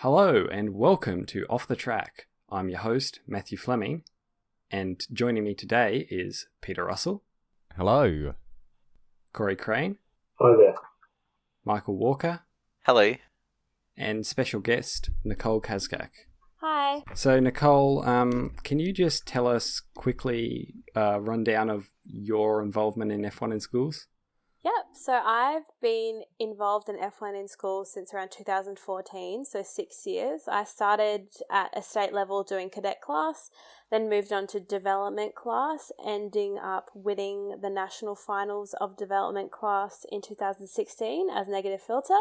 Hello and welcome to Off the Track. I'm your host, Matthew Fleming, and joining me today is Peter Russell. Hello. Corey Crane. Hi there. Michael Walker. Hello. And special guest, Nicole Kazgak. Hi. So Nicole, can you just tell us quickly a rundown of your involvement in F1 in schools? Yep, so I've been involved in F1 in school since around 2014, so 6 years. I started at a state level doing cadet class, then moved on to development class, ending up winning the national finals of development class in 2016 as negative filter.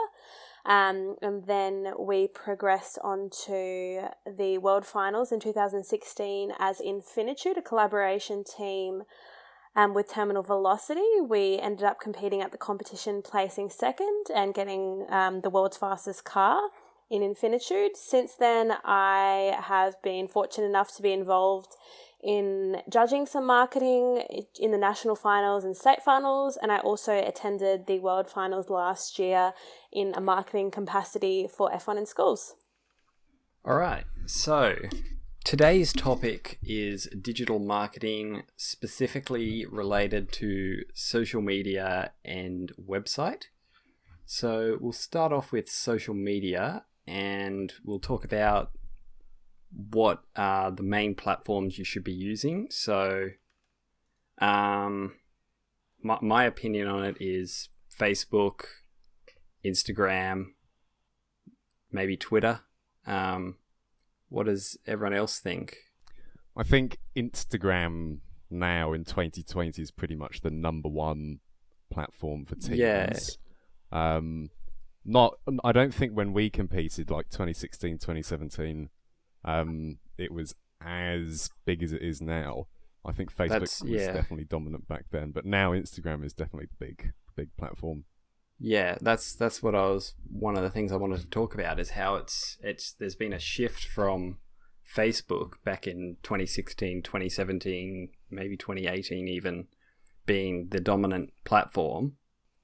And then we progressed on to the world finals in 2016 as Infinitude, a collaboration team with Terminal Velocity. We ended up competing at the competition, placing second and getting the world's fastest car in Infinitude. Since then, I have been fortunate enough to be involved in judging some marketing in the national finals and state finals, and I also attended the world finals last year in a marketing capacity for F1 in schools. All right, so today's topic is digital marketing, specifically related to social media and website. So we'll start off with social media and we'll talk about what are the main platforms you should be using. So my opinion on it is Facebook, Instagram, maybe Twitter. What does everyone else think? I think Instagram now in 2020 is pretty much the number one platform for teams. Yeah. I don't think when we competed, like 2016, 2017, it was as big as it is now. I think Facebook was definitely dominant back then, but now Instagram is definitely the big platform. Yeah, that's one of the things I wanted to talk about is how there's been a shift from Facebook back in 2016, 2017, maybe 2018 even, being the dominant platform.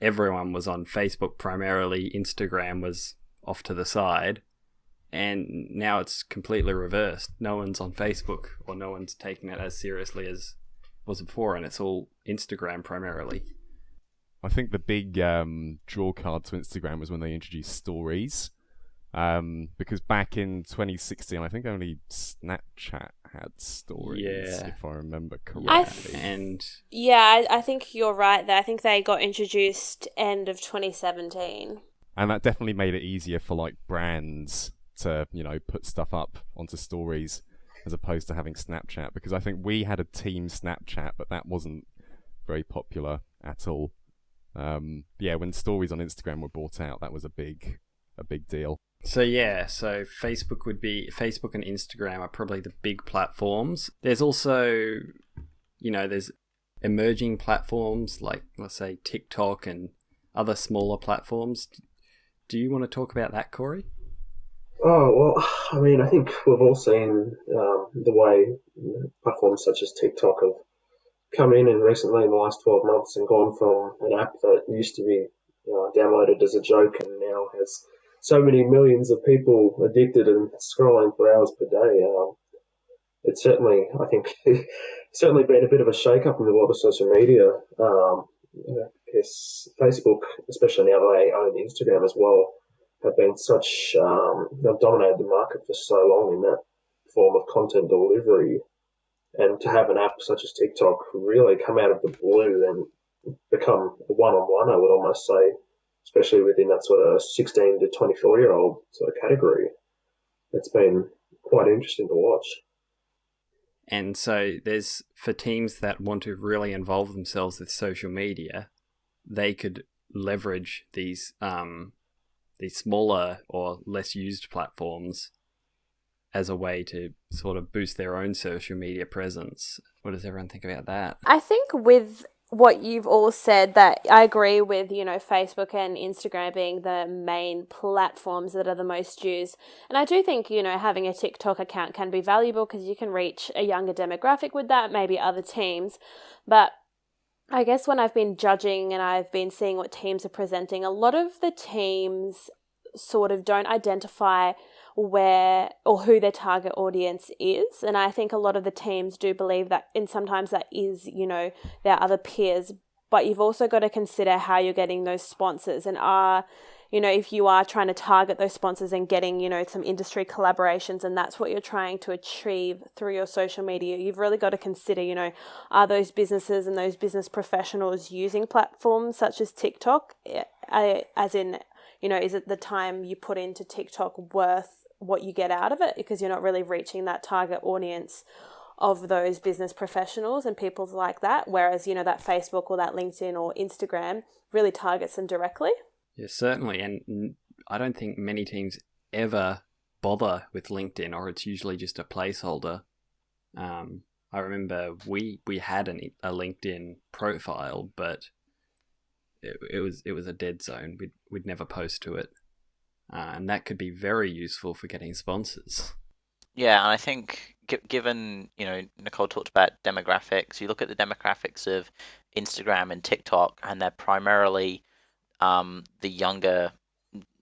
Everyone was on Facebook primarily, Instagram was off to the side, and now it's completely reversed. No one's on Facebook, or no one's taking it as seriously as was before, and it's all Instagram primarily. I think the big draw card to Instagram was when they introduced stories. Because back in 2016, I think only Snapchat had stories, if I remember correctly. I think you're right there. I think they got introduced end of 2017. And that definitely made it easier for like brands to, put stuff up onto stories as opposed to having Snapchat. Because I think we had a team Snapchat, but that wasn't very popular at all. When stories on Instagram were brought out, that was a big deal. So Facebook and Instagram are probably the big platforms. There's also, there's emerging platforms like, let's say, TikTok and other smaller platforms. Do you want to talk about that, Corey? Oh, well, I mean, I think we've all seen the way platforms such as TikTok have come in and recently in the last 12 months and gone from an app that used to be downloaded as a joke and now has so many millions of people addicted and scrolling for hours per day. It's certainly, I think, certainly been a bit of a shake-up in the world of social media. Because Facebook, especially now that they own Instagram as well, have been they've dominated the market for so long in that form of content delivery. And to have an app such as TikTok really come out of the blue and become a one-on-one, I would almost say, especially within that sort of 16 to 24-year-old sort of category. It's been quite interesting to watch. And so there's, for teams that want to really involve themselves with social media, they could leverage these smaller or less used platforms as a way to sort of boost their own social media presence. What does everyone think about that? I think with what you've all said, that I agree with, Facebook and Instagram being the main platforms that are the most used. And I do think, having a TikTok account can be valuable because you can reach a younger demographic with that, maybe other teams. But I guess when I've been judging and I've been seeing what teams are presenting, a lot of the teams sort of don't identify where or who their target audience is. And I think a lot of the teams do believe that, and sometimes that is, their other peers, but you've also got to consider how you're getting those sponsors, and if you are trying to target those sponsors and getting, some industry collaborations, and that's what you're trying to achieve through your social media, you've really got to consider, are those businesses and those business professionals using platforms such as TikTok? As in, is it the time you put into TikTok worth what you get out of it? Because you're not really reaching that target audience of those business professionals and people like that. Whereas, that Facebook or that LinkedIn or Instagram really targets them directly. Yeah, certainly. And I don't think many teams ever bother with LinkedIn, or it's usually just a placeholder. I remember we had a LinkedIn profile, but it was a dead zone. We'd never post to it. And that could be very useful for getting sponsors. Yeah, and I think given, Nicole talked about demographics, you look at the demographics of Instagram and TikTok, and they're primarily the younger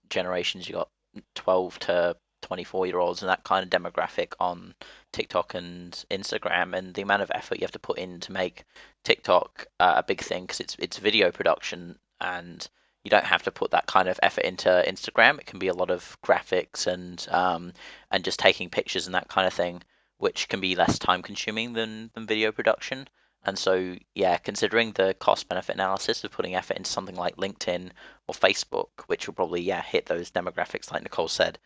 generations. You got 12 to 24-year-olds and that kind of demographic on TikTok and Instagram, and the amount of effort you have to put in to make TikTok a big thing, because it's video production, and you don't have to put that kind of effort into Instagram. It can be a lot of graphics and just taking pictures and that kind of thing, which can be less time consuming than video production. And so, yeah, considering the cost-benefit analysis of putting effort into something like LinkedIn or Facebook, which will probably, hit those demographics, like Nicole said,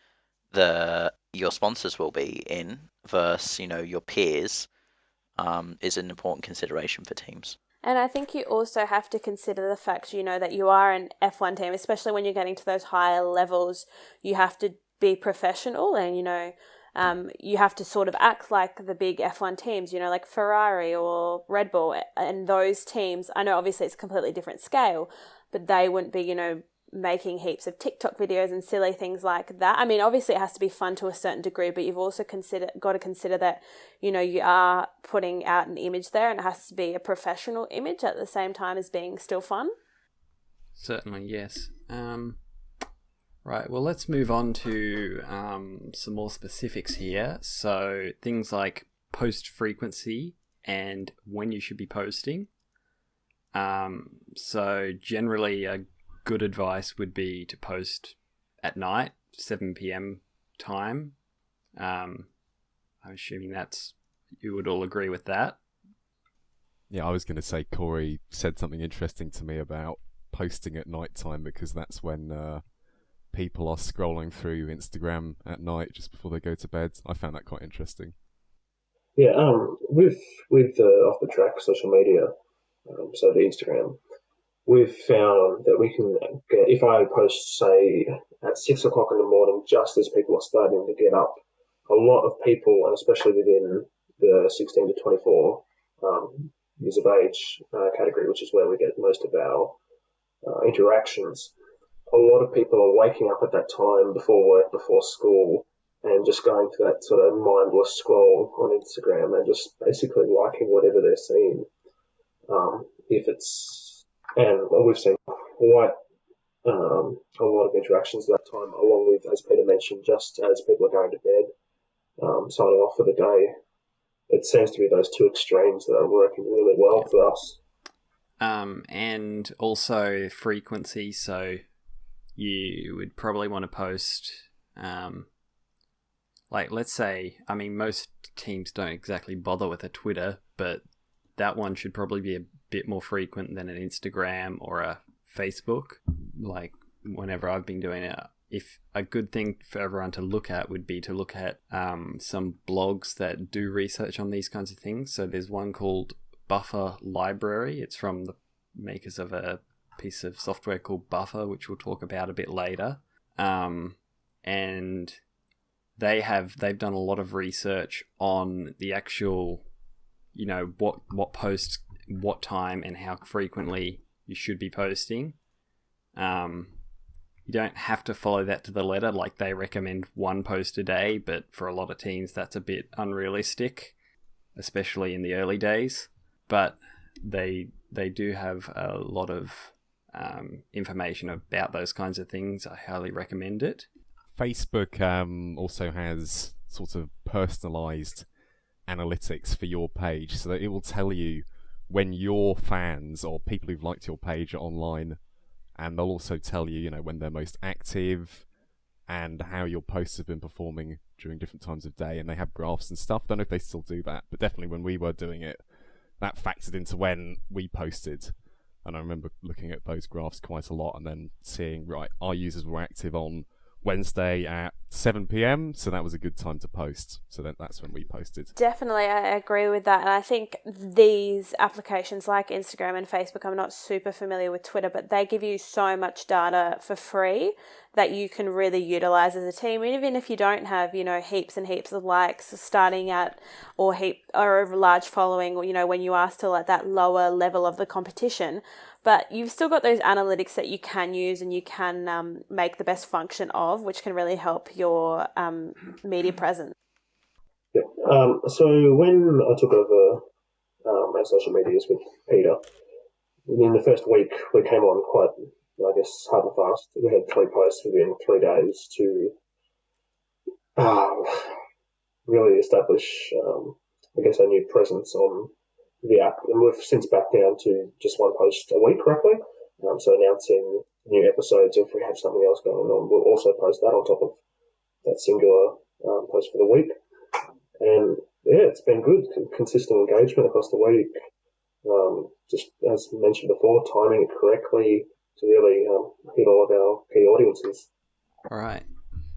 your sponsors will be in versus, your peers, is an important consideration for teams. And I think you also have to consider the fact, that you are an F1 team, especially when you're getting to those higher levels. You have to be professional, and, you have to sort of act like the big F1 teams, like Ferrari or Red Bull. And those teams, I know obviously it's a completely different scale, but they wouldn't be, making heaps of TikTok videos and silly things like that. I mean, obviously it has to be fun to a certain degree, but you've also got to consider that, you are putting out an image there, and it has to be a professional image at the same time as being still fun. Certainly, yes. Right, well, let's move on to some more specifics here. So things like post frequency and when you should be posting. So generally a good advice would be to post at night, 7 p.m. time. I'm assuming you would all agree with that. Yeah, I was going to say Corey said something interesting to me about posting at night time, because that's when people are scrolling through Instagram at night just before they go to bed. I found that quite interesting. Yeah, with the off the track social media, so the Instagram, we've found that we can get, if I post, say, at 6 o'clock in the morning, just as people are starting to get up, a lot of people, and especially within the 16 to 24 years of age category, which is where we get most of our interactions, a lot of people are waking up at that time before work, before school, and just going to that sort of mindless scroll on Instagram and just basically liking whatever they're seeing. And we've seen quite a lot of interactions at that time, along with, as Peter mentioned, just as people are going to bed, signing off for the day. It seems to be those two extremes that are working really well for us. And also frequency, so you would probably want to post, let's say, I mean, most teams don't exactly bother with a Twitter, but that one should probably be a bit more frequent than an Instagram or a Facebook. Like, whenever I've been doing it, if a good thing for everyone to look at would be to look at some blogs that do research on these kinds of things. So there's one called Buffer Library. It's from the makers of a piece of software called Buffer, which we'll talk about a bit later. And they've done a lot of research on the actual, what posts, what time, and how frequently you should be posting. You don't have to follow that to the letter. Like, they recommend one post a day, but for a lot of teams that's a bit unrealistic, especially in the early days. But they do have a lot of information about those kinds of things, I highly recommend it. Facebook also has sort of personalized analytics for your page, so that it will tell you when your fans or people who've liked your page are online, and they'll also tell you, when they're most active and how your posts have been performing during different times of day, and they have graphs and stuff. Don't know if they still do that, but definitely when we were doing it, that factored into when we posted. And I remember looking at those graphs quite a lot and then seeing, right, our users were active on Wednesday at 7 p.m, so that was a good time to post. So that's when we posted. Definitely, I agree with that. And I think these applications like Instagram and Facebook, I'm not super familiar with Twitter, but they give you so much data for free that you can really utilize as a team, even if you don't have, heaps and heaps of likes starting at or a large following, when you are still at that lower level of the competition. But you've still got those analytics that you can use and you can make the best function of, which can really help your media presence. Yeah. So when I took over our social medias with Peter, in the first week we came on quite, hard and fast. We had 3 posts within 3 days to really establish, our new presence on the app. And we've since backed down to just 1 post a week, roughly. So announcing new episodes, if we have something else going on, we'll also post that on top of that singular post for the week. And yeah, it's been good, consistent engagement across the week. Just as mentioned before, timing it correctly to really hit all of our key audiences. All right.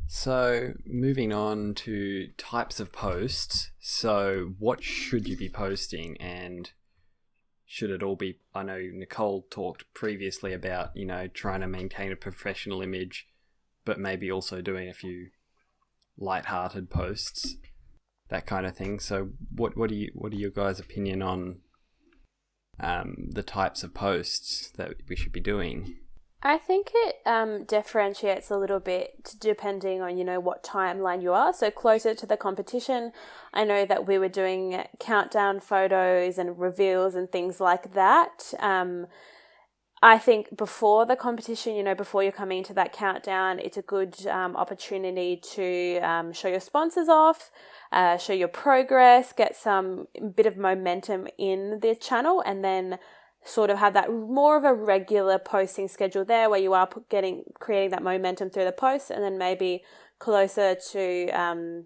So moving on to types of posts. So what should you be posting, and should it all be, I know Nicole talked previously about, trying to maintain a professional image, but maybe also doing a few light-hearted posts, that kind of thing. So what are your guys' opinion on the types of posts that we should be doing? I think it differentiates a little bit depending on, what timeline you are. So closer to the competition, I know that we were doing countdown photos and reveals and things like that. I think before the competition, before you're coming into that countdown, it's a good opportunity to show your sponsors off, show your progress, get some bit of momentum in the channel, and then sort of have that more of a regular posting schedule there where you are creating that momentum through the posts, and then maybe closer to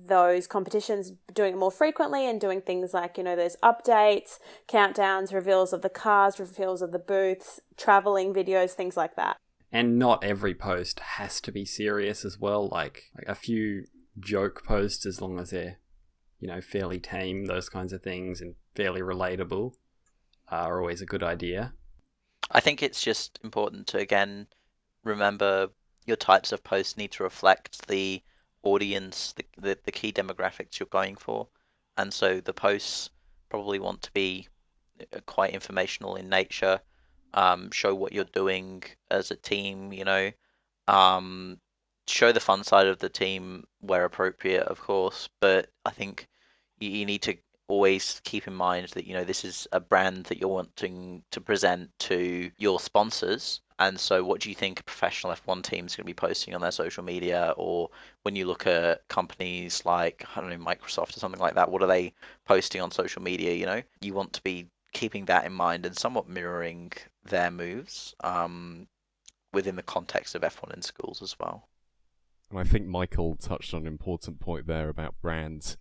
those competitions doing it more frequently and doing things like, those updates, countdowns, reveals of the cars, reveals of the booths, traveling videos, things like that. And not every post has to be serious as well. Like a few joke posts, as long as they're, fairly tame, those kinds of things, and fairly relatable, are always a good idea. I think it's just important to, again, remember your types of posts need to reflect the audience, the key demographics you're going for. And so the posts probably want to be quite informational in nature, show what you're doing as a team, show the fun side of the team where appropriate, of course. But I think you need to always keep in mind that, this is a brand that you're wanting to present to your sponsors. And so what do you think a professional F1 team is going to be posting on their social media? Or when you look at companies like, I don't know, Microsoft or something like that, what are they posting on social media? You want to be keeping that in mind and somewhat mirroring their moves within the context of F1 in schools as well. And I think Michael touched on an important point there about brand.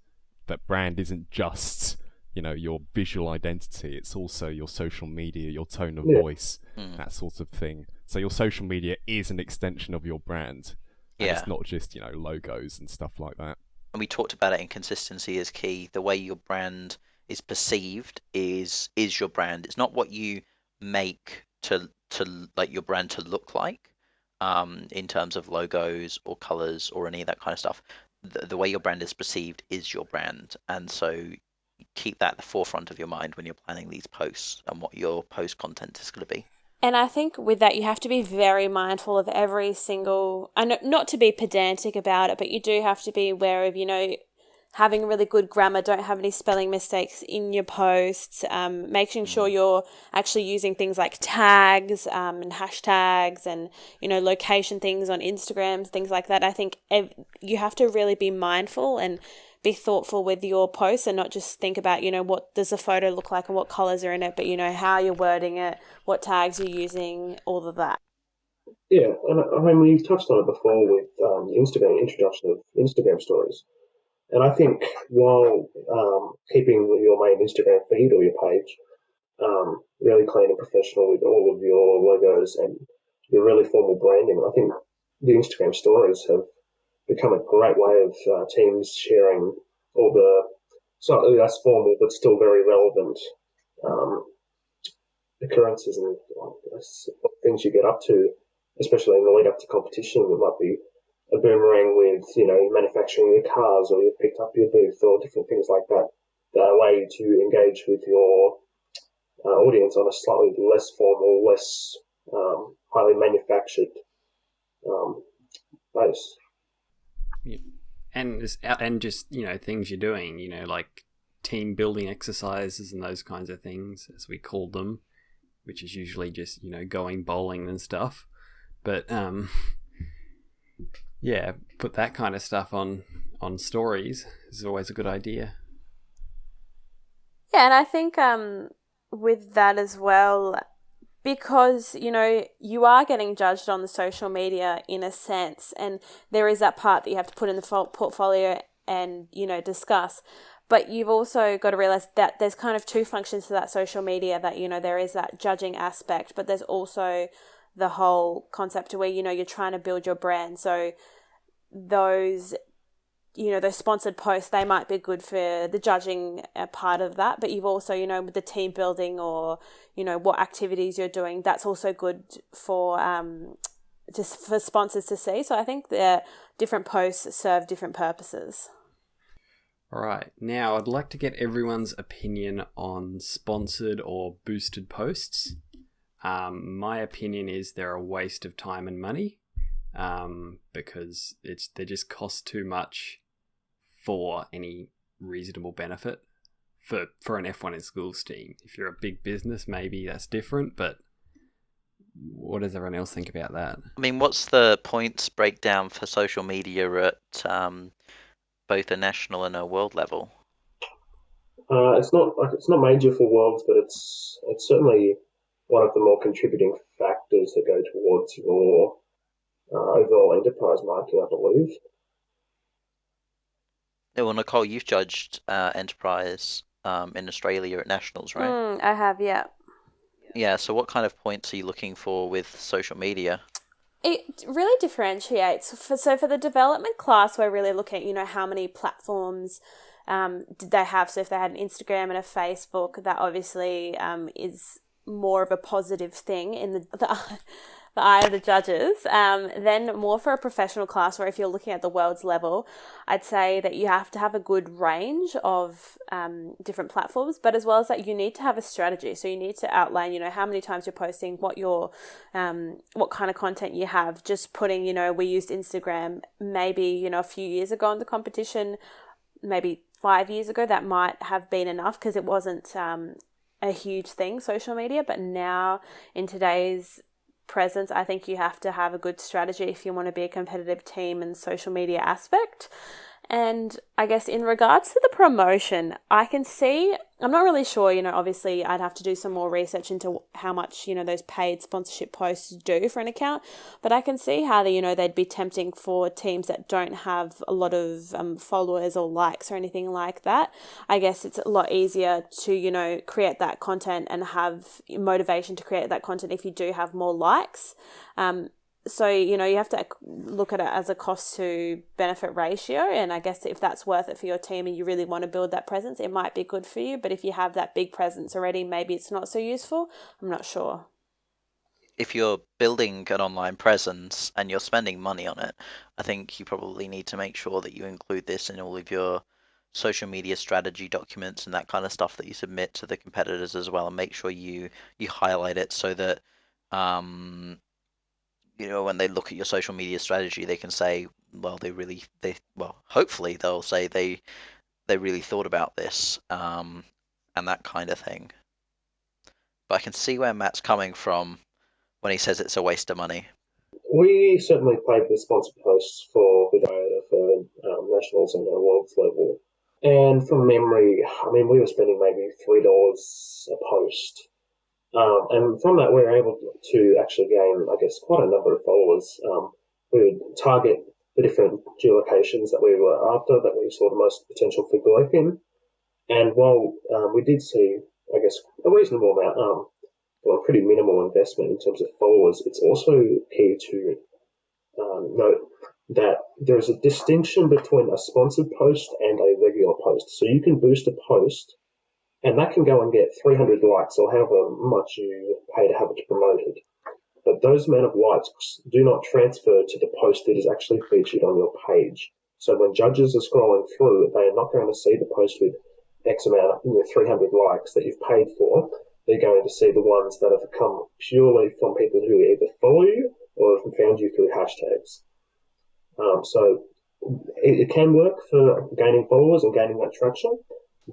That brand isn't just, your visual identity. It's also your social media, your tone of voice, that sort of thing. So your social media is an extension of your brand. And it's not just, logos and stuff like that. And we talked about it, and consistency is key. The way your brand is perceived is your brand. It's not what you make to like your brand to look like in terms of logos or colors or any of that kind of stuff. The way your brand is perceived is your brand, and so keep that at the forefront of your mind when you're planning these posts and what your post content is going to be. And I think with that, you have to be very mindful of every single, and not to be pedantic about it, but you do have to be aware of, having really good grammar, don't have any spelling mistakes in your posts, making sure you're actually using things like tags and hashtags and, location things on Instagrams, things like that. I think you have to really be mindful and be thoughtful with your posts and not just think about, what does the photo look like and what colors are in it, but, how you're wording it, what tags you're using, all of that. Yeah, and I mean, we've touched on it before with the introduction of Instagram stories. And I think while keeping your main Instagram feed or your page really clean and professional with all of your logos and your really formal branding, I think the Instagram stories have become a great way of teams sharing all the slightly less formal but still very relevant um, occurrences and things you get up to, especially in the lead up to competition. It might be a boomerang with, manufacturing your cars, or you've picked up your booth, or different things like that that allow you to engage with your audience on a slightly less formal, less highly manufactured base. Yeah. And just things you're doing, like team building exercises and those kinds of things, as we call them, which is usually just going bowling and stuff. But yeah, put that kind of stuff on stories is always a good idea. Yeah, and I think with that as well, because you are getting judged on the social media in a sense, and there is that part that you have to put in the portfolio and discuss, but you've also got to realize that there's kind of two functions to that social media, that there is that judging aspect, but there's also the whole concept where you're trying to build your brand. So those those sponsored posts, they might be good for the judging part of that, but you've also, with the team building or, what activities you're doing, that's also good for just for sponsors to see. So I think the different posts serve different purposes. All right. Now, I'd like to get everyone's opinion on sponsored or boosted posts. My opinion is they're a waste of time and money because they just cost too much for any reasonable benefit for an F1 in Schools team. If you're a big business, maybe that's different, but what does everyone else think about that? I mean, what's the points breakdown for social media at both a national and a world level? It's not major for Worlds, but it's certainly one of the more contributing factors that go towards your overall enterprise marketing, I believe. Well, Nicole, you've judged Enterprise in Australia at Nationals, right? I have, yeah. Yeah, so what kind of points are you looking for with social media? It really differentiates. So for the development class, we're really looking at, how many platforms did they have. So if they had an Instagram and a Facebook, that obviously is more of a positive thing in the eye of the judges. Then more for a professional class, where if you're looking at the world's level, I'd say that you have to have a good range of different platforms, but as well as that, you need to have a strategy. So you need to outline, how many times you're posting, what kind of content you have. Just putting, we used Instagram maybe, a few years ago in the competition, maybe 5 years ago, that might have been enough because it wasn't a huge thing, social media. But now in today's presence, I think you have to have a good strategy if you want to be a competitive team in the social media aspect. And I guess in regards to the promotion, I can see, I'm not really sure, obviously I'd have to do some more research into how much, those paid sponsorship posts do for an account, but I can see how they'd be tempting for teams that don't have a lot of followers or likes or anything like that. I guess it's a lot easier to, create that content and have motivation to create that content if you do have more likes. So, you have to look at it as a cost to benefit ratio. And I guess if that's worth it for your team and you really want to build that presence, it might be good for you. But if you have that big presence already, maybe it's not so useful. I'm not sure. If you're building an online presence and you're spending money on it, I think you probably need to make sure that you include this in all of your social media strategy documents and that kind of stuff that you submit to the competitors as well, and make sure you highlight it so that when they look at your social media strategy, they can say, well, hopefully they'll say they really thought about this, and that kind of thing. But I can see where Matt's coming from when he says it's a waste of money. We certainly paid the sponsor posts for with IOTA for nationals and world's level. And from memory, I mean, we were spending maybe $3 a post. And from that, we were able to actually gain, I guess, quite a number of followers. We would target the different geolocations that we were after, that we saw the most potential for growth in. And while we did see, I guess, a reasonable amount, well, pretty minimal investment in terms of followers, it's also key to note that there's a distinction between a sponsored post and a regular post. So you can boost a post, and that can go and get 300 likes or however much you pay to have it promoted. But those amount of likes do not transfer to the post that is actually featured on your page. So when judges are scrolling through, they are not going to see the post with X amount, 300 likes that you've paid for. They're going to see the ones that have come purely from people who either follow you or have found you through hashtags. So it can work for gaining followers and gaining that traction,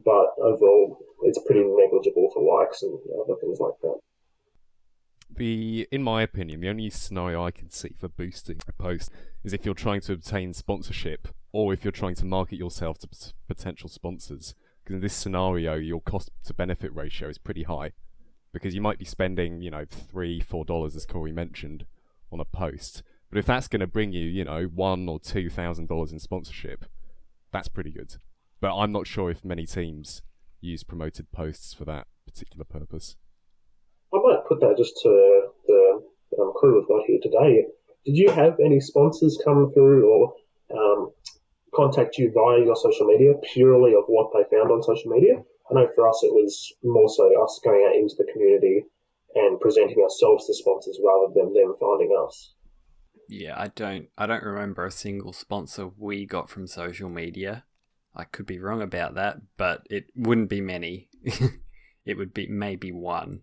but overall it's pretty negligible for likes and other things like that. In my opinion, the only scenario I can see for boosting a post is if you're trying to obtain sponsorship or if you're trying to market yourself to potential sponsors. Because in this scenario, your cost to benefit ratio is pretty high, because you might be spending, $3-4, as Corey mentioned, on a post. But if that's going to bring you, $1,000 or $2,000 in sponsorship, that's pretty good. But I'm not sure if many teams use promoted posts for that particular purpose. I might put that just to the crew we've got here today. Did you have any sponsors come through or contact you via your social media purely of what they found on social media? I know for us it was more so us going out into the community and presenting ourselves to sponsors rather than them finding us. Yeah, I don't remember a single sponsor we got from social media. I could be wrong about that, but it wouldn't be many. It would be maybe one.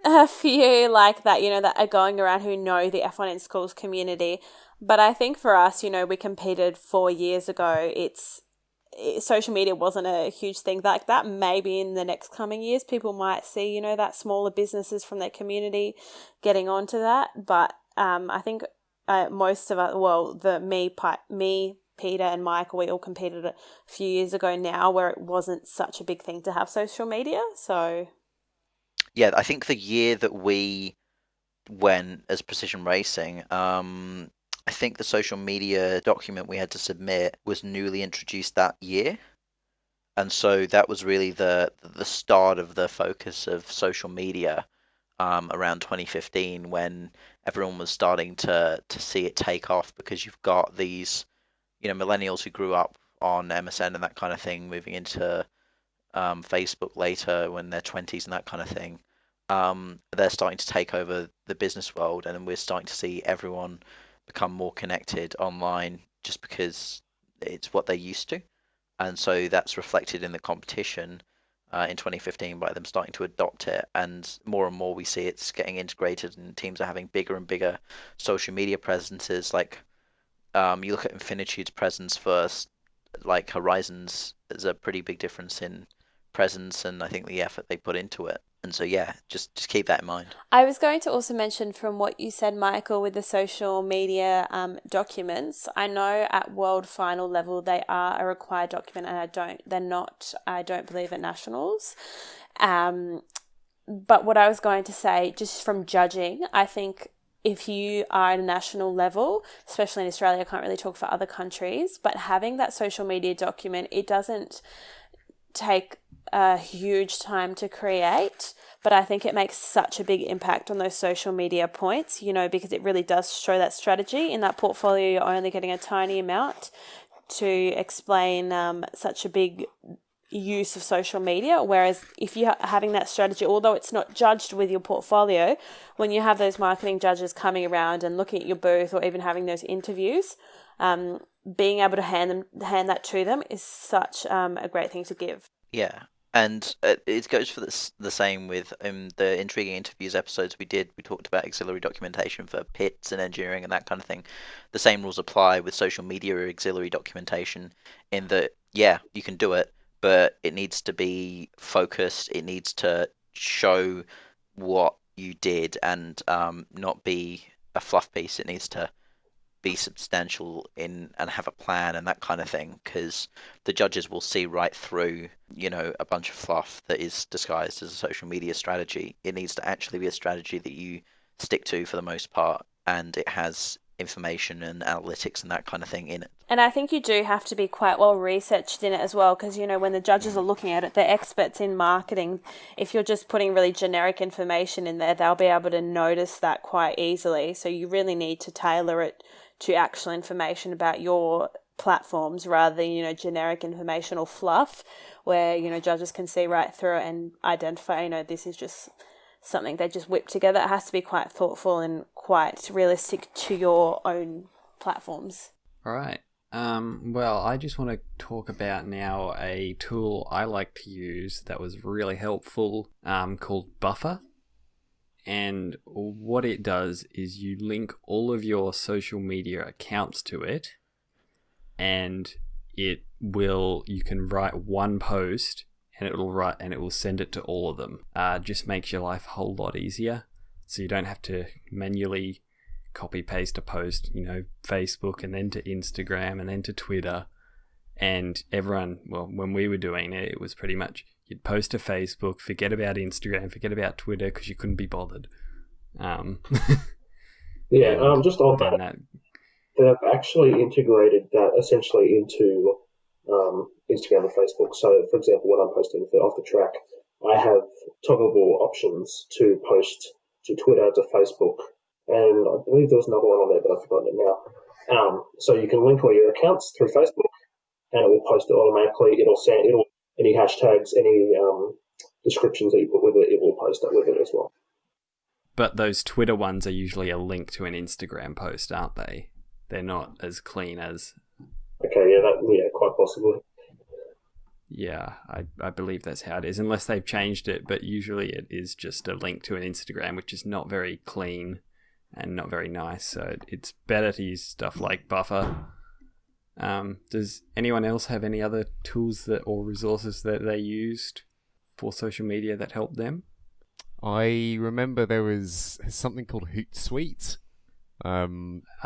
A few like that, that are going around who know the F1 in Schools community. But I think for us, we competed 4 years ago. Social media wasn't a huge thing like that. Maybe in the next coming years, people might see, that smaller businesses from their community getting onto that. But I think most of us, me, Peter and Michael, we all competed a few years ago now where it wasn't such a big thing to have social media. So yeah, I think the year that we went as Precision Racing, I think the social media document we had to submit was newly introduced that year. And so that was really the start of the focus of social media around 2015, when everyone was starting to see it take off, because you've got these, millennials who grew up on MSN and that kind of thing, moving into Facebook later when they're 20s and that kind of thing. They're starting to take over the business world, and we're starting to see everyone become more connected online just because it's what they're used to. And so that's reflected in the competition in 2015 by them starting to adopt it, and more we see it's getting integrated, and teams are having bigger and bigger social media presences. Like you look at Infinitude's presence first, like Horizons, there's a pretty big difference in presence and I think the effort they put into it. And so yeah, just keep that in mind. I was going to also mention from what you said, Michael, with the social media documents. I know at world final level they are a required document, and I don't believe at nationals. But what I was going to say, just from judging, I think if you are at a national level, especially in Australia, I can't really talk for other countries, but having that social media document, it doesn't take a huge time to create, but I think it makes such a big impact on those social media points, because it really does show that strategy. In that portfolio, you're only getting a tiny amount to explain such a big use of social media, whereas if you're having that strategy, although it's not judged with your portfolio, when you have those marketing judges coming around and looking at your booth or even having those interviews, being able to hand that to them is such a great thing to give. Yeah, and it goes for the same with the intriguing interviews episodes we did. We talked about auxiliary documentation for pits and engineering and that kind of thing. The same rules apply with social media auxiliary documentation, in that, yeah, you can do it, but it needs to be focused. It needs to show what you did and not be a fluff piece. It needs to be substantial in and have a plan and that kind of thing, because the judges will see right through, a bunch of fluff that is disguised as a social media strategy. It needs to actually be a strategy that you stick to for the most part, and it has information and analytics and that kind of thing in it. And I think you do have to be quite well researched in it as well, because, when the judges are looking at it, they're experts in marketing. If you're just putting really generic information in there, they'll be able to notice that quite easily. So you really need to tailor it to actual information about your platforms rather than, generic information or fluff where, judges can see right through it and identify, this is just something they just whip together. It has to be quite thoughtful and quite realistic to your own platforms. All right. Well, I just want to talk about now a tool I like to use that was really helpful, called Buffer. And what it does is you link all of your social media accounts to it, and you can write one post and it will send it to all of them. Just makes your life a whole lot easier. So you don't have to manually copy paste a post, Facebook and then to Instagram and then to Twitter. And everyone, when we were doing it, it was pretty much you'd post to Facebook, forget about Instagram, forget about Twitter because you couldn't be bothered. Just on that, they've actually integrated that essentially into Instagram and Facebook. So, for example, when I'm posting off the track, I have toggleable options to post to Twitter, to Facebook, and I believe there was another one on there, but I've forgotten it now. So you can link all your accounts through Facebook, and it will post it automatically. It'll any hashtags, any descriptions that you put with it, it will post it with it as well. But those Twitter ones are usually a link to an Instagram post, aren't they? They're not as clean as... Okay, quite possibly. Yeah, I believe that's how it is, unless they've changed it, but usually it is just a link to an Instagram, which is not very clean and not very nice, so it's better to use stuff like Buffer. Does anyone else have any other tools or resources that they used for social media that helped them? I remember there was something called Hootsuite. I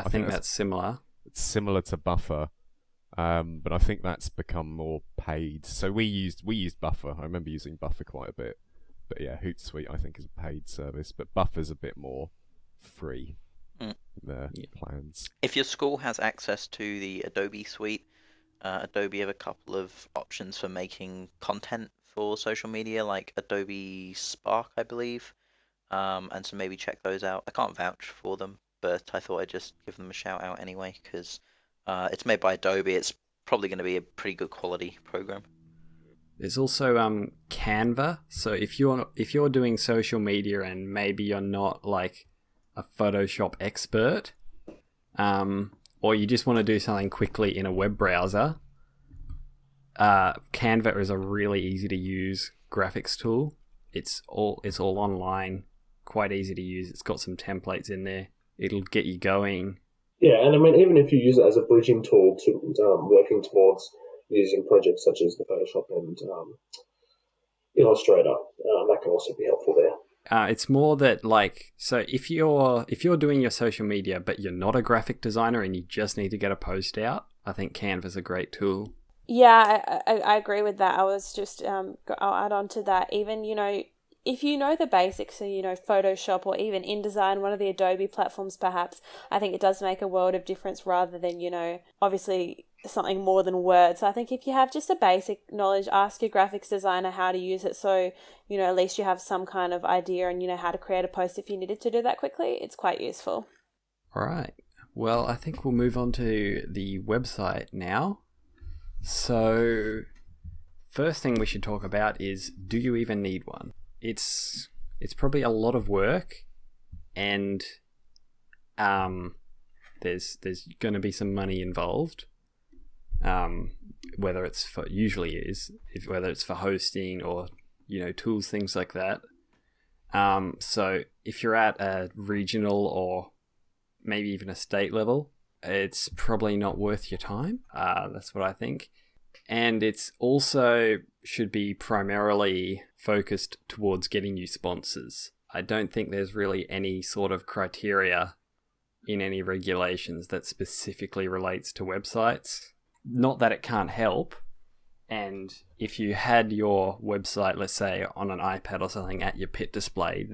think that's similar. It's similar to Buffer, but I think that's become more paid. So we used Buffer. I remember using Buffer quite a bit. But yeah, Hootsuite I think is a paid service, but Buffer's a bit more free in their plans. If your school has access to the Adobe suite, Adobe have a couple of options for making content for social media, like Adobe Spark, I believe. And so maybe check those out. I can't vouch for them, but I thought I'd just give them a shout out anyway, because it's made by Adobe. It's probably going to be a pretty good quality program. There's also Canva. So if you're doing social media and maybe you're not like a Photoshop expert, or you just want to do something quickly in a web browser, Canva is a really easy to use graphics tool. It's all online, quite easy to use. It's got some templates in there. It'll get you going. Yeah, and I mean, even if you use it as a bridging tool to working towards using projects such as the Photoshop and Illustrator, that can also be helpful there. It's more that so if you're doing your social media but you're not a graphic designer and you just need to get a post out, I think Canva's a great tool. Yeah, I agree with that. I was just I'll add on to that. Even if you know the basics of Photoshop or even InDesign, one of the Adobe platforms perhaps, I think it does make a world of difference rather than obviously something more than Word. So I think if you have just a basic knowledge, ask your graphics designer how to use it, so at least you have some kind of idea and how to create a post if you needed to do that quickly. It's quite useful. All right. Well, I think we'll move on to the website now. So first thing we should talk about is, do you even need one? It's probably a lot of work, and there's going to be some money involved. Whether it's for whether it's for hosting or tools, things like that. So if you're at a regional or maybe even a state level, it's probably not worth your time. That's what I think. And it's also should be primarily focused towards getting you sponsors. I don't think there's really any sort of criteria in any regulations that specifically relates to websites. Not that it can't help. And if you had your website, let's say on an iPad or something at your pit display,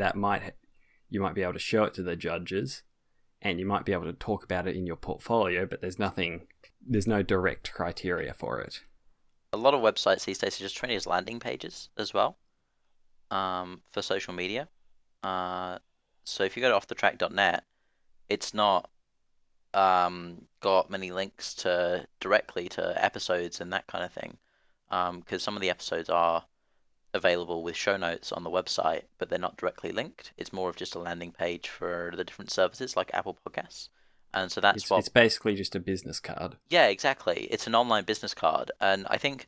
you might be able to show it to the judges, and you might be able to talk about it in your portfolio, but there's no direct criteria for it. A lot of websites these days are just treated as landing pages as well, for social media. So if you go to offthetrack.net, it's not got many links directly to episodes and that kind of thing, because some of the episodes are available with show notes on the website, but they're not directly linked. It's more of just a landing page for the different services like Apple Podcasts. And so it's basically just a business card. Yeah, exactly. It's an online business card, and I think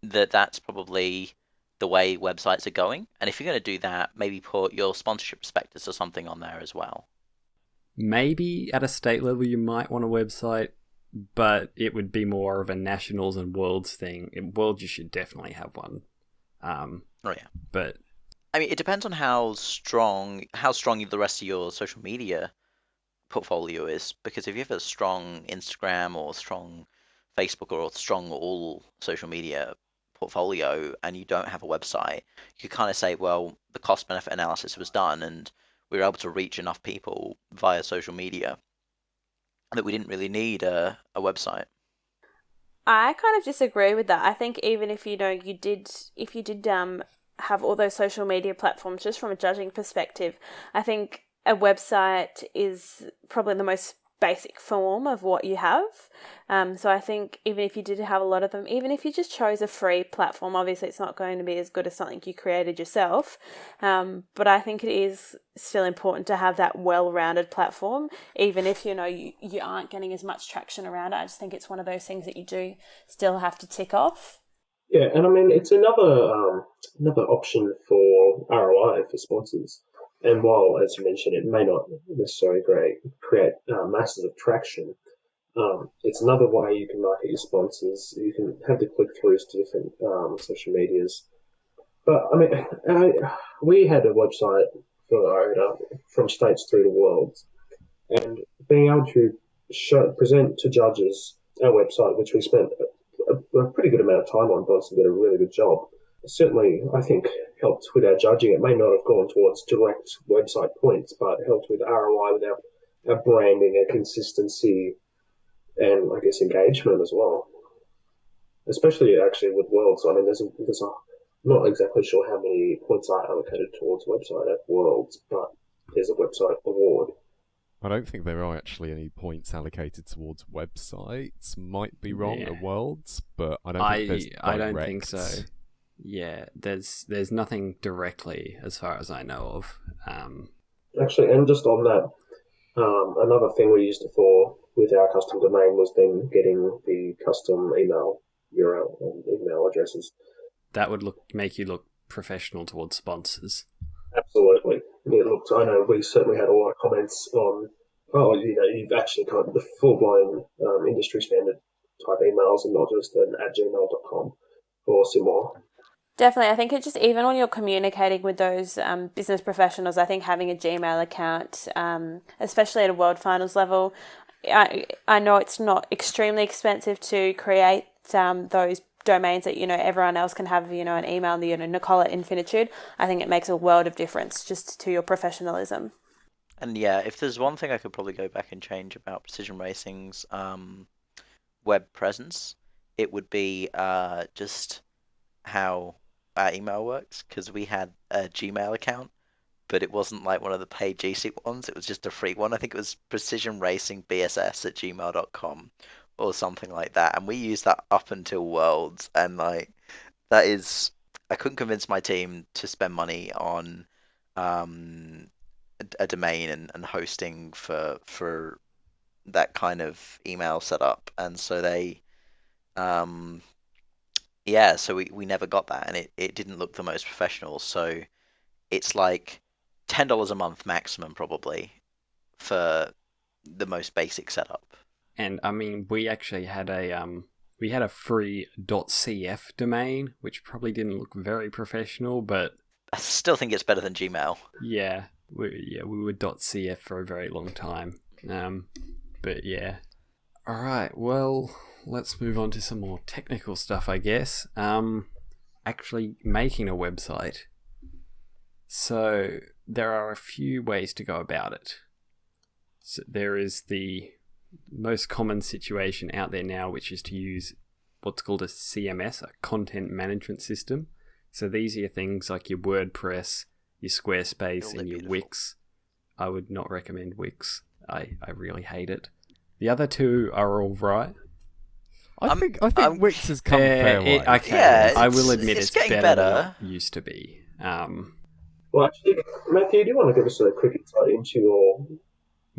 that's probably the way websites are going. And if you're going to do that, maybe put your sponsorship prospectus or something on there as well. Maybe at a state level you might want a website, but it would be more of a nationals and worlds thing. In world, you should definitely have one. Oh yeah. But I mean, it depends on how strong the rest of your social media portfolio is, because if you have a strong Instagram or strong Facebook or strong all social media portfolio and you don't have a website, you could kind of say, well, the cost benefit analysis was done and we were able to reach enough people via social media that we didn't really need a website. I kind of disagree with that. I think even if you did have all those social media platforms, just from a judging perspective, I think a website is probably the most basic form of what you have. So I think even if you did have a lot of them, even if you just chose a free platform, obviously it's not going to be as good as something you created yourself. But I think it is still important to have that well-rounded platform, even if you aren't getting as much traction around it. I just think it's one of those things that you do still have to tick off. Yeah, and I mean it's another option for ROI for sponsors. And while, as you mentioned, it may not necessarily create masses of traction, it's another way you can market your sponsors. You can have the click-throughs to different social medias. But I mean, we had a website for IOTA from states through to worlds, and being able to present to judges our website, which we spent a pretty good amount of time on, Bonson did a really good job. Certainly, I think, helped with our judging. It may not have gone towards direct website points, but helped with ROI, with our branding and consistency and, I guess, engagement as well. Especially, actually, with Worlds. I mean, I'm not exactly sure how many points are allocated towards website at Worlds, but there's a website award. I don't think there are actually any points allocated towards websites. Might be wrong at Worlds, but I don't think there's direct. I don't think so. Yeah, there's nothing directly as far as I know of. Actually, and just on that, another thing we used it for with our custom domain was then getting the custom email URL and email addresses. That would make you look professional towards sponsors. Absolutely. I know we certainly had a lot of comments on, you've actually got the full-blown industry standard type emails and not just an @gmail.com or similar. Definitely. I think it's just even when you're communicating with those business professionals, I think having a Gmail account, especially at a World Finals level, I know it's not extremely expensive to create those domains that everyone else can have an email, Nicole at Infinitude. I think it makes a world of difference just to your professionalism. And yeah, if there's one thing I could probably go back and change about Precision Racing's web presence, it would be just how our email works, because we had a Gmail account, but it wasn't like one of the paid G Suite ones. It was just a free one. I think it was precisionracingbss@gmail.com or something like that, and we used that up until Worlds, and like that is, I couldn't convince my team to spend money on a domain and hosting for that kind of email setup, and so they so we never got that, and it didn't look the most professional. So it's like $10 a month maximum probably for the most basic setup. And I mean, we actually had we had a free .cf domain, which probably didn't look very professional, but I still think it's better than Gmail. yeah, we were .cf for a very long time. But yeah. All right, well, let's move on to some more technical stuff, I guess. Actually making a website. So there are a few ways to go about it. So there is the most common situation out there now, which is to use what's called a CMS, a content management system. So these are your things like your WordPress, your Squarespace, and your Wix. I would not recommend Wix. I really hate it. The other two are all right. I think Wix has come fair way. Okay, Yeah, I will admit it's it's getting better than better. it used to be. Well, actually, Matthew, do you want to give us a quick insight into your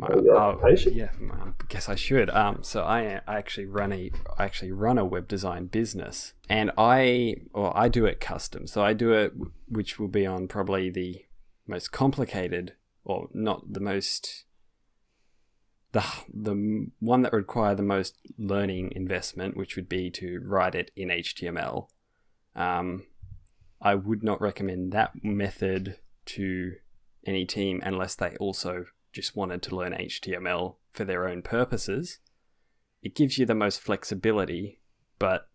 occupation? Yeah, I guess I should. So I actually run a web design business, and I do it custom. So I do it, which will be on probably the most complicated, or not the most, the one that would require the most learning investment, which would be to write it in HTML. I would not recommend that method to any team unless they also just wanted to learn HTML for their own purposes. It gives you the most flexibility, but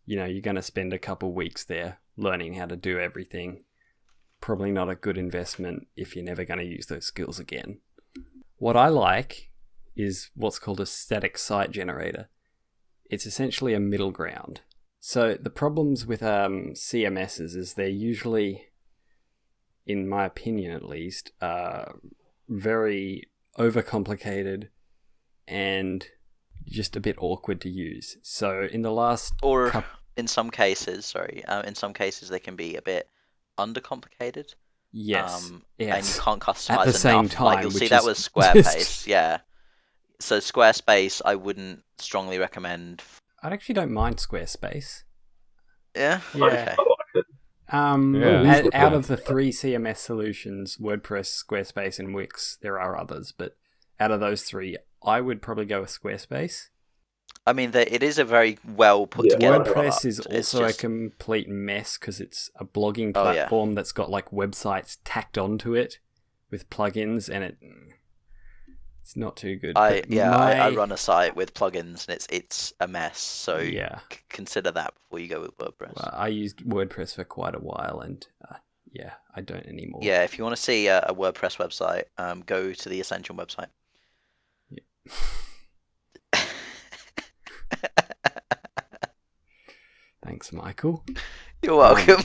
you're going to spend a couple weeks there learning how to do everything. Probably not a good investment if you're never going to use those skills again. What I like is what's called a static site generator. It's essentially a middle ground. So the problems with CMSs is they're usually, in my opinion at least, very overcomplicated and just a bit awkward to use. So in the last in some cases they can be a bit undercomplicated. Yes. And you can't customize at the same enough. time. Like you'll see that with Squarespace. Yeah. So Squarespace, I wouldn't strongly recommend. I actually don't mind Squarespace. Yeah. Yeah. Okay. Out of the three CMS solutions, WordPress, Squarespace, and Wix, there are others, but out of those three, I would probably go with Squarespace. I mean, it is a very well put together WordPress product. is also a complete mess because it's a blogging Oh, yeah. platform that's got like websites tacked onto it with plugins, and it's not too good. I run a site with plugins and it's a mess. So yeah, consider that before you go with WordPress. Well, I used WordPress for quite a while, and I don't anymore. Yeah, if you want to see a WordPress website, go to the Ascension website. Yeah. Thanks, Michael. You're welcome.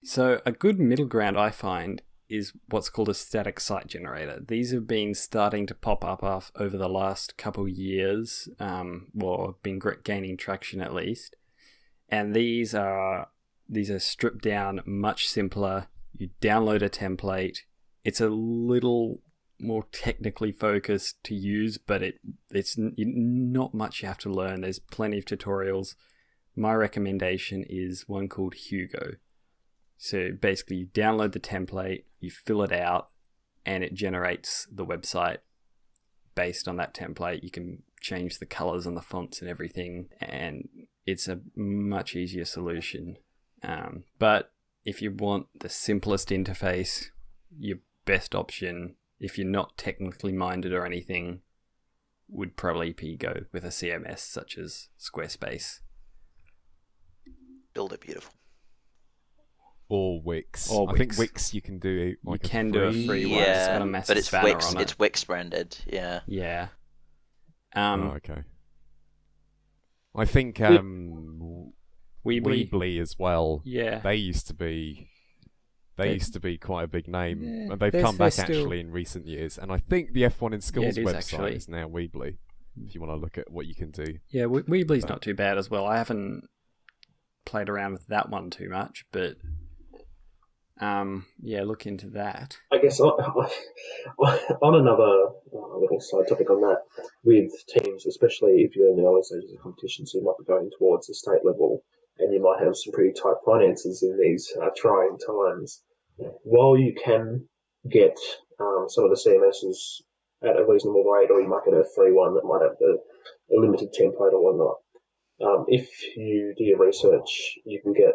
So a good middle ground I find is what's called a static site generator. These have been starting to pop up over the last couple years, or been gaining traction at least. And these are stripped down, much simpler. You download a template. It's a little more technically focused to use, but it's not much you have to learn. There's plenty of tutorials. My recommendation is one called Hugo. So basically you download the template, you fill it out, and it generates the website based on that template. You can change the colors and the fonts and everything, and it's a much easier solution. But if you want the simplest interface, your best option, if you're not technically minded or anything, would probably be go with a CMS such as Squarespace. Build it beautiful. Or Wix. Or I think Wix you can do like you can do a free one. Yeah, It's got a massive but it's banner Wix. on it. It's Wix branded. Yeah. Yeah. Okay. I think Weebly as well. Yeah. They used to be quite a big name, Yeah, and they've come back still actually in recent years. And I think the F1 in Schools it is website actually. is now Weebly. If you want to look at what you can do. Yeah, Weebly's not too bad as well. I haven't played around with that one too much, but look into that. I guess on another little side topic on that, with teams, especially if you're in the early stages of competition, so you might be going towards the state level, and you might have some pretty tight finances in these trying times. While you can get some of the CMSs at a reasonable rate, or you might get a free one that might have the a limited template or whatnot. If you do your research, you can get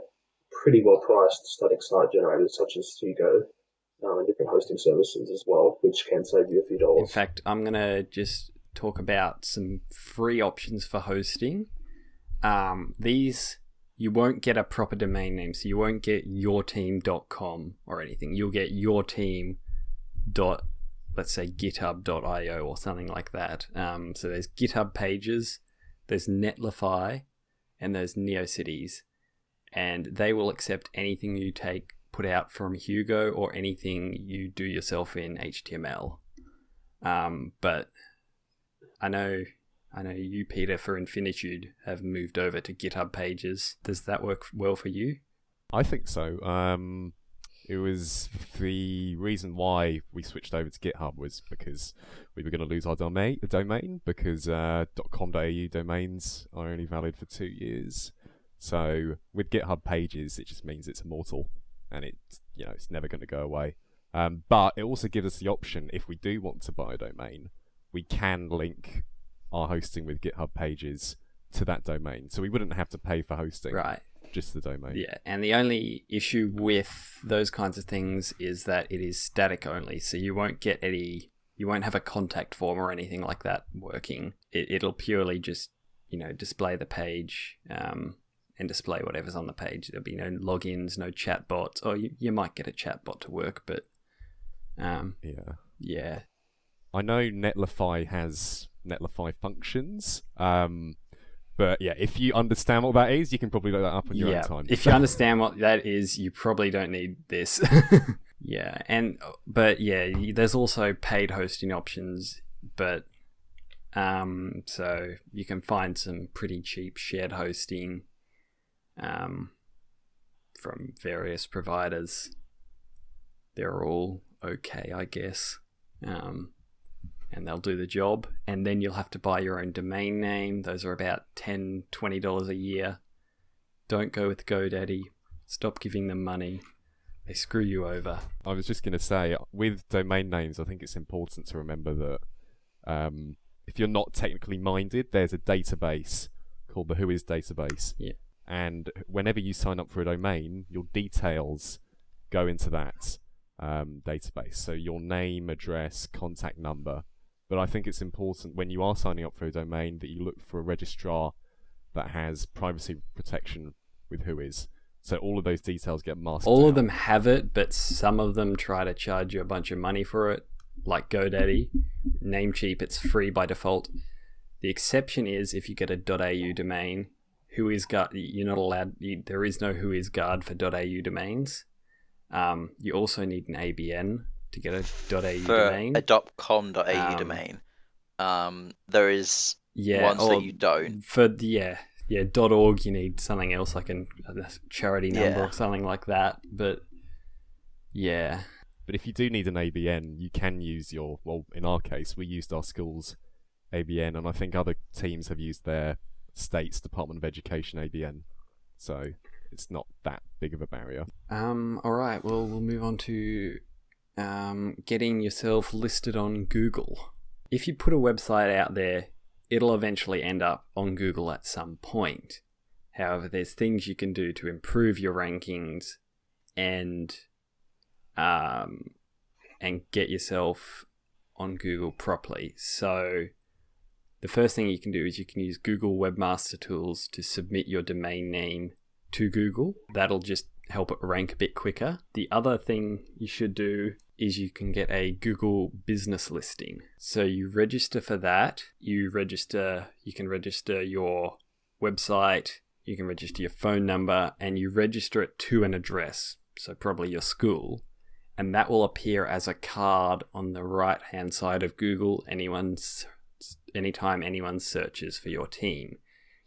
pretty well priced static site generators such as Hugo and different hosting services as well, which can save you a few dollars. In fact, I'm going to just talk about some free options for hosting. These, you won't get a proper domain name, so you won't get yourteam.com or anything. You'll get yourteam. Let's say github.io or something like that. So there's GitHub pages, there's Netlify, and there's NeoCities, and they will accept anything you put out from Hugo or anything you do yourself in HTML. But I know you, Peter, for Infinitude, have moved over to GitHub pages. Does that work well for you? I think so. It was the reason why we switched over to GitHub was because we were going to lose our domain because .com.au domains are only valid for 2 years. So with GitHub pages, it just means it's immortal and it's never going to go away. But it also gives us the option, if we do want to buy a domain, we can link our hosting with GitHub pages to that domain. So we wouldn't have to pay for hosting. Right. Just the domain. Yeah, and the only issue with those kinds of things is that it is static only, so you won't have a contact form or anything like that working. It'll purely just, display the page and display whatever's on the page. There'll be no logins, no chatbots, or you might get a chatbot to work, but yeah. I know Netlify has Netlify functions. But yeah, if you understand what that is, you can probably look that up on your own time. If you understand what that is, you probably don't need this. Yeah, but there's also paid hosting options, but so you can find some pretty cheap shared hosting from various providers. They're all okay, I guess. And they'll do the job, and then you'll have to buy your own domain name. Those are about $10, $20 a year. Don't go with GoDaddy. Stop giving them money. They screw you over. I was just going to say, with domain names, I think it's important to remember that if you're not technically minded, there's a database called the Whois database. Yeah. And whenever you sign up for a domain, your details go into that database. So your name, address, contact number. But I think it's important when you are signing up for a domain that you look for a registrar that has privacy protection with Whois. So all of those details get masked All out. of them have it, but some of them try to charge you a bunch of money for it, like GoDaddy. Namecheap, it's free by default. The exception is if you get a .au domain, WhoisGuard, you're not allowed. There is no WhoisGuard for .au domains. You also need an ABN to get a .au domain. A .com.au domain. There is ones that you don't. For .org you need something else, like a charity number or something like that. But yeah. But if you do need an ABN, you can use in our case, we used our school's ABN, and I think other teams have used their state's Department of Education ABN. So it's not that big of a barrier. All right. Well, we'll move on to getting yourself listed on Google. If you put a website out there, it'll eventually end up on Google at some point. However, there's things you can do to improve your rankings and get yourself on Google properly. So the first thing you can do is you can use Google Webmaster Tools to submit your domain name to Google. That'll just help it rank a bit quicker. The other thing you should do is you can get a Google business listing. So you register for that. You can register your website, you can register your phone number, and you register it to an address, so probably your school. And that will appear as a card on the right-hand side of Google anytime anyone searches for your team.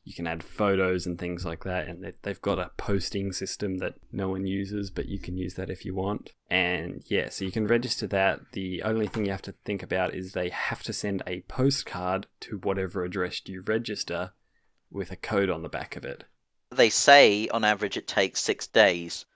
You can add photos and things like that, and they've got a posting system that no one uses, but you can use that if you want. And yeah, so you can register that. The only thing you have to think about is they have to send a postcard to whatever address you register with a code on the back of it. They say on average it takes 6 days.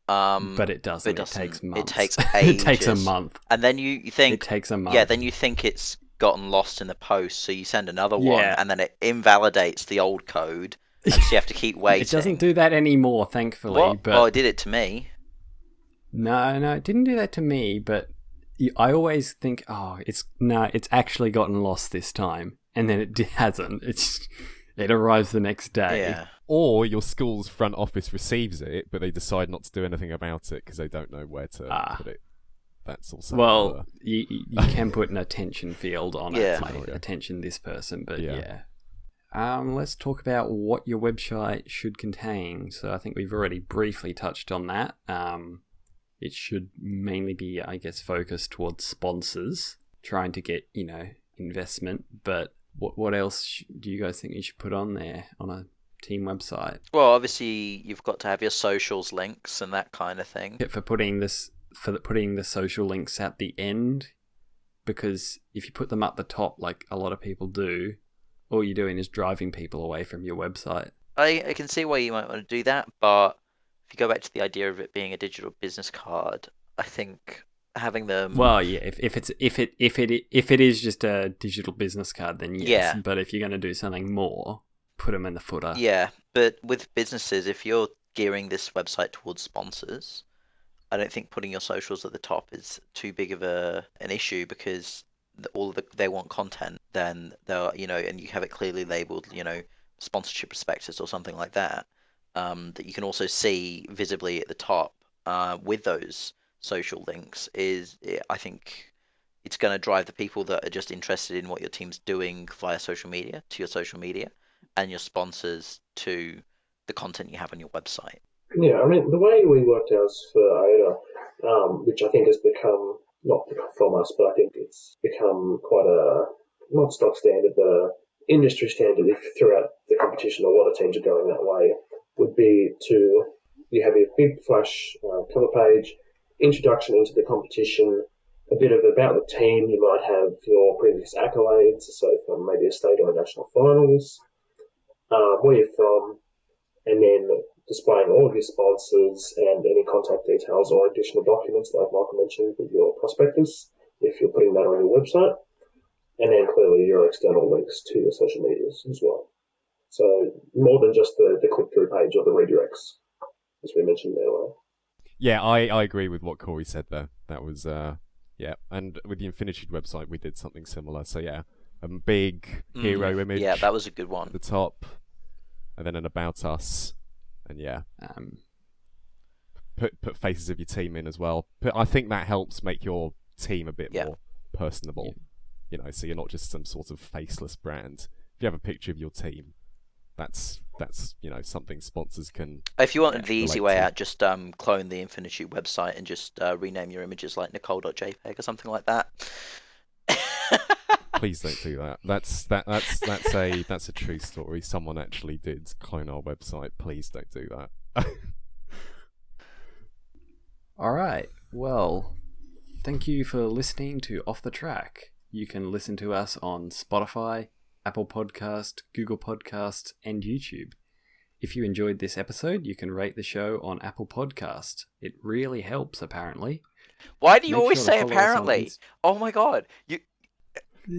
But it doesn't. It takes months. It takes ages. It takes a month. And then you think... It takes a month. Yeah, then you think it's gotten lost in the post, so you send another one, Yeah. and then it invalidates the old code, and so you have to keep waiting. It doesn't do that anymore, thankfully. What? But Well, it did it to me. No, it didn't do that to me. But I always think, it's actually gotten lost this time, and then it hasn't. It arrives the next day. Yeah. Or your school's front office receives it, but they decide not to do anything about it because they don't know where to put it. That's also well, you can put an attention field on Yeah. it, like attention this person. But Yeah. let's talk about what your website should contain. So I think we've already briefly touched on that. It should mainly be, I guess, focused towards sponsors, trying to get, investment. But what else do you guys think you should put on there on a team website? Well, obviously you've got to have your socials links and that kind of thing. For putting the social links at the end, because if you put them at the top, like a lot of people do, all you're doing is driving people away from your website. I can see why you might want to do that, but if you go back to the idea of it being a digital business card, I think having them. Well, yeah, if it is just a digital business card, then yes. Yeah. But if you're going to do something more, put them in the footer. Yeah, but with businesses, if you're gearing this website towards sponsors, I don't think putting your socials at the top is too big of an issue, because they want content, then they'll, and you have it clearly labeled, sponsorship prospectus or something like that, that you can also see visibly at the top with those social links. I think it's going to drive the people that are just interested in what your team's doing via social media to your social media, and your sponsors to the content you have on your website. Yeah, I mean, the way we worked ours for ADA, which I think has become, not from us, but I think it's become quite a, not stock standard, but a industry standard throughout the competition. A lot of teams are going that way, would be you have your big flash cover page, introduction into the competition, a bit of about the team. You might have your previous accolades, so from maybe a state or a national finals, where you're from, and then displaying all of your sponsors and any contact details or additional documents, like Michael mentioned, with your prospectus, if you're putting that on your website, and then clearly your external links to your social medias as well. So more than just the click-through page or the redirects, as we mentioned earlier. Yeah, I agree with what Corey said there. That was, and with the Infinitude website, we did something similar. So yeah, a big hero image. Yeah, that was a good one. At the top, and then an about us, and put faces of your team in as well. But I think that helps make your team a bit more personable. So you're not just some sort of faceless brand. If you have a picture of your team, that's something sponsors can. If you wanted the easy way to. out, just clone the Infinitude website and just rename your images like Nicole.jpg or something like that. Please don't do that. That's a true story. Someone actually did clone our website. Please don't do that. All right. Well, thank you for listening to Off the Track. You can listen to us on Spotify, Apple Podcast, Google Podcasts, and YouTube. If you enjoyed this episode, you can rate the show on Apple Podcast. It really helps, apparently. Why do you Make always sure to say follow us on apparently? Oh my god.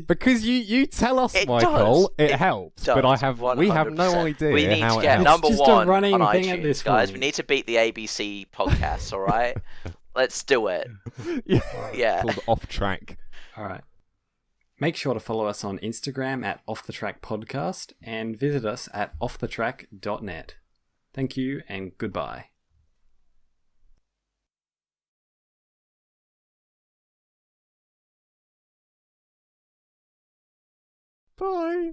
Because you tell us, It Michael, does. it It helps, does, but we have no 100%. idea We need how to it get helps. number It's just a one running on thing at iTunes, this guys. point. We need to beat the ABC podcasts, all right? Let's do it. Yeah. Called Off Track. All right. Make sure to follow us on Instagram at Off the Track Podcast and visit us at offthetrack.net. Thank you and goodbye. Bye.